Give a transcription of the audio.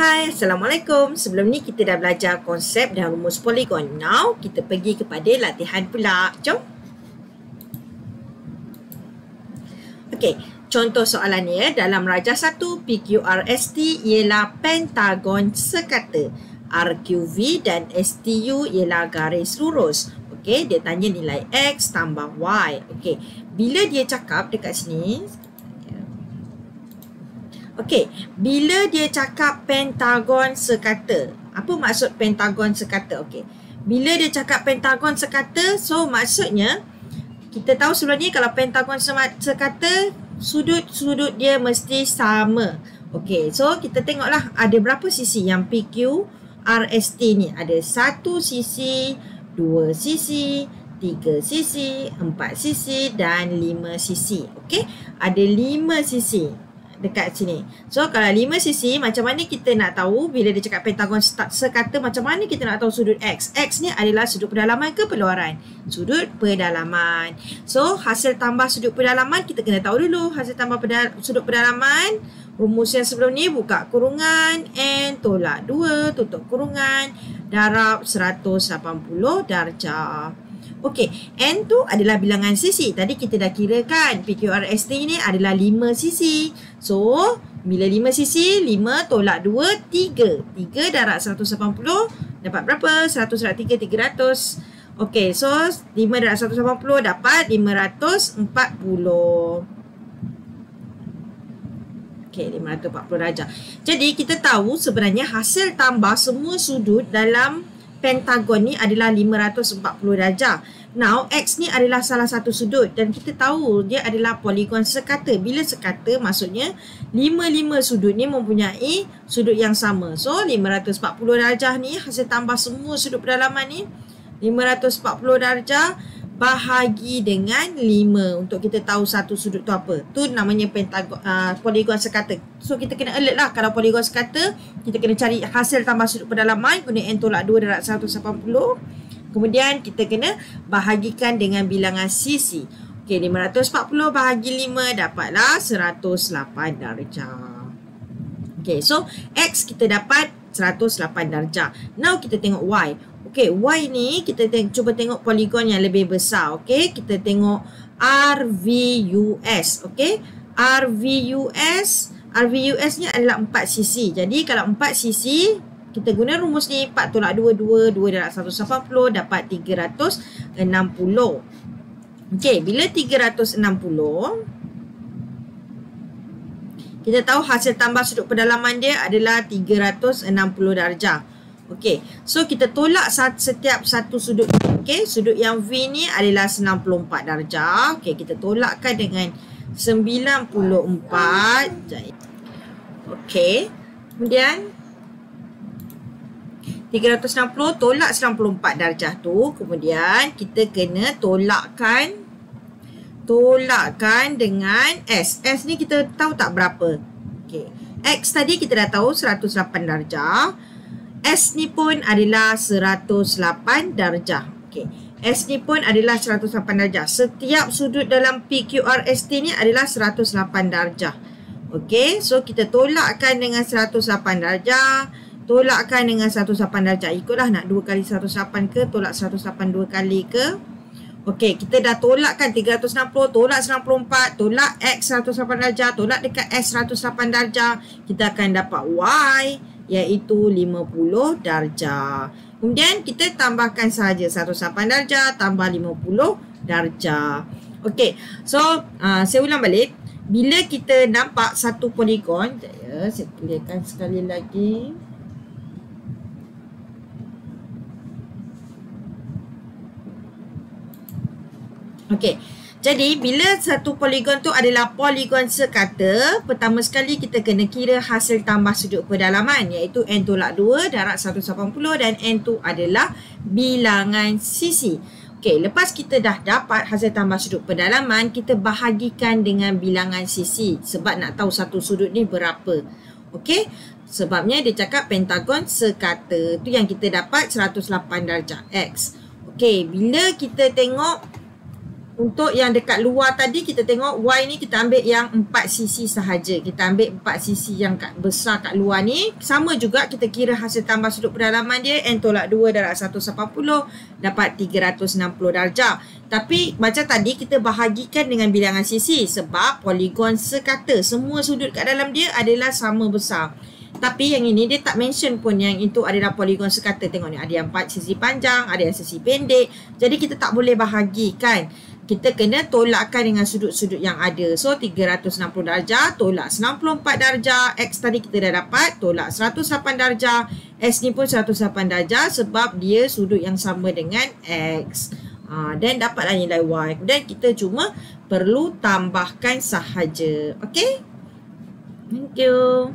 Hai, Assalamualaikum. Sebelum ni kita dah belajar konsep dan rumus poligon. Now, kita pergi kepada latihan pula. Jom. Okey, contoh soalannya dalam rajah 1 PQRST ialah pentagon sekata. RQV dan STU ialah garis lurus. Okey, dia tanya nilai X tambah Y. Okey, bila dia cakap dekat sini, okey, bila dia cakap pentagon sekata, apa maksud pentagon sekata? Okey, bila dia cakap pentagon sekata, so maksudnya kita tahu sebelum ni kalau pentagon sekata, sudut-sudut dia mesti sama. Okey, so kita tengoklah ada berapa sisi yang PQRST ni. Ada 1 sisi, 2 sisi, 3 sisi, 4 sisi dan 5 sisi. Okey, ada 5 sisi dekat sini. So kalau 5 sisi, macam mana kita nak tahu bila dia cakap pentagon sekata, macam mana kita nak tahu sudut X? X ni adalah sudut pedalaman ke peluaran? Sudut pedalaman. So hasil tambah sudut pedalaman kita kena tahu dulu. Hasil tambah sudut pedalaman, rumus yang sebelum ni buka kurungan N tolak 2 tutup kurungan darab 180 darjah. Okey, N tu adalah bilangan sisi. Tadi kita dah kira kan PQRST ni adalah 5 sisi. So, bila 5 sisi, 5 tolak 2, 3. 3 darab 180 dapat berapa? 100 darab 3, 300. Okey, so 5 darab 180 dapat 540. Okey, 540 darjah. Jadi, kita tahu sebenarnya hasil tambah semua sudut dalam pentagon ni adalah 540 darjah. Now, X ni adalah salah satu sudut dan kita tahu dia adalah poligon sekata. Bila sekata, maksudnya 5 sudut ni mempunyai sudut yang sama. So, 540 darjah ni hasil tambah semua sudut pedalaman ni 540 darjah bahagi dengan 5 untuk kita tahu satu sudut tu apa. Tu namanya pentagon, poligon sekata. So kita kena alert lah kalau poligon sekata, kita kena cari hasil tambah sudut pedalaman guna N tolak 2 darab 180. Kemudian kita kena bahagikan dengan bilangan sisi. Okey, 540 bahagi 5 dapatlah 108 darjah. Okey, so X kita dapat 108 darjah. Now kita tengok Y. Okey, Y ni kita cuba tengok poligon yang lebih besar. Okey, kita tengok RVUS. Okey, RVUS ni adalah 4 sisi. Jadi kalau 4 sisi, kita guna rumus ni 4 tolak 2, 2 darab 180 dapat 360. Okey, bila 360, kita tahu hasil tambah sudut pedalaman dia adalah 360 darjah. Okey, so kita tolak setiap satu sudut. Okey, sudut yang V ni adalah 94 darjah. Okey, kita tolakkan dengan 94. Okey, kemudian 360 tolak 94 darjah tu. Kemudian kita kena tolakkan dengan S. S ni kita tahu tak berapa. Okey, X tadi kita dah tahu 108 darjah. S ni pun adalah 108 darjah. Okey, S ni pun adalah 108 darjah. Setiap sudut dalam PQRST ni adalah 108 darjah. Okey, so kita tolakkan dengan 108 darjah. Tolakkan dengan 108 darjah. Ikutlah nak 2 kali 108 ke, tolak 108 2 kali ke. Okey, kita dah tolakkan 360, tolak 94, tolak X 108 darjah, tolak dekat S 108 darjah. Kita akan dapat Y iaitu 50 darjah. Kemudian kita tambahkan sahaja 108 darjah tambah 50 darjah. Okey, so saya ulang balik. Bila kita nampak satu poligon, saya clearkan sekali lagi. Okey, jadi bila satu poligon tu adalah poligon sekata, pertama sekali kita kena kira hasil tambah sudut pedalaman iaitu N tolak 2 darab 180 dan N tu adalah bilangan sisi. Okey, lepas kita dah dapat hasil tambah sudut pedalaman, kita bahagikan dengan bilangan sisi sebab nak tahu satu sudut ni berapa. Okey, sebabnya dia cakap pentagon sekata. Tu yang kita dapat 108 darjah X. Okey, bila kita tengok untuk yang dekat luar tadi kita tengok Y ni kita ambil yang 4 sisi sahaja. Kita ambil 4 sisi yang besar kat luar ni. Sama juga kita kira hasil tambah sudut pendalaman dia. N tolak 2 darab 180 dapat 360 darjah. Tapi macam tadi kita bahagikan dengan bilangan sisi. Sebab poligon sekata. Semua sudut kat dalam dia adalah sama besar. Tapi yang ini dia tak mention pun yang itu adalah poligon sekata. Tengok ni ada yang 4 sisi panjang, ada yang sisi pendek. Jadi kita tak boleh bahagikan. Kita kena tolakkan dengan sudut-sudut yang ada. So 360 darjah tolak 94 darjah. X tadi kita dah dapat tolak 108 darjah. S ni pun 108 darjah sebab dia sudut yang sama dengan X. Dan dapatlah nilai Y. Dan kita cuma perlu tambahkan sahaja. Okay? Thank you.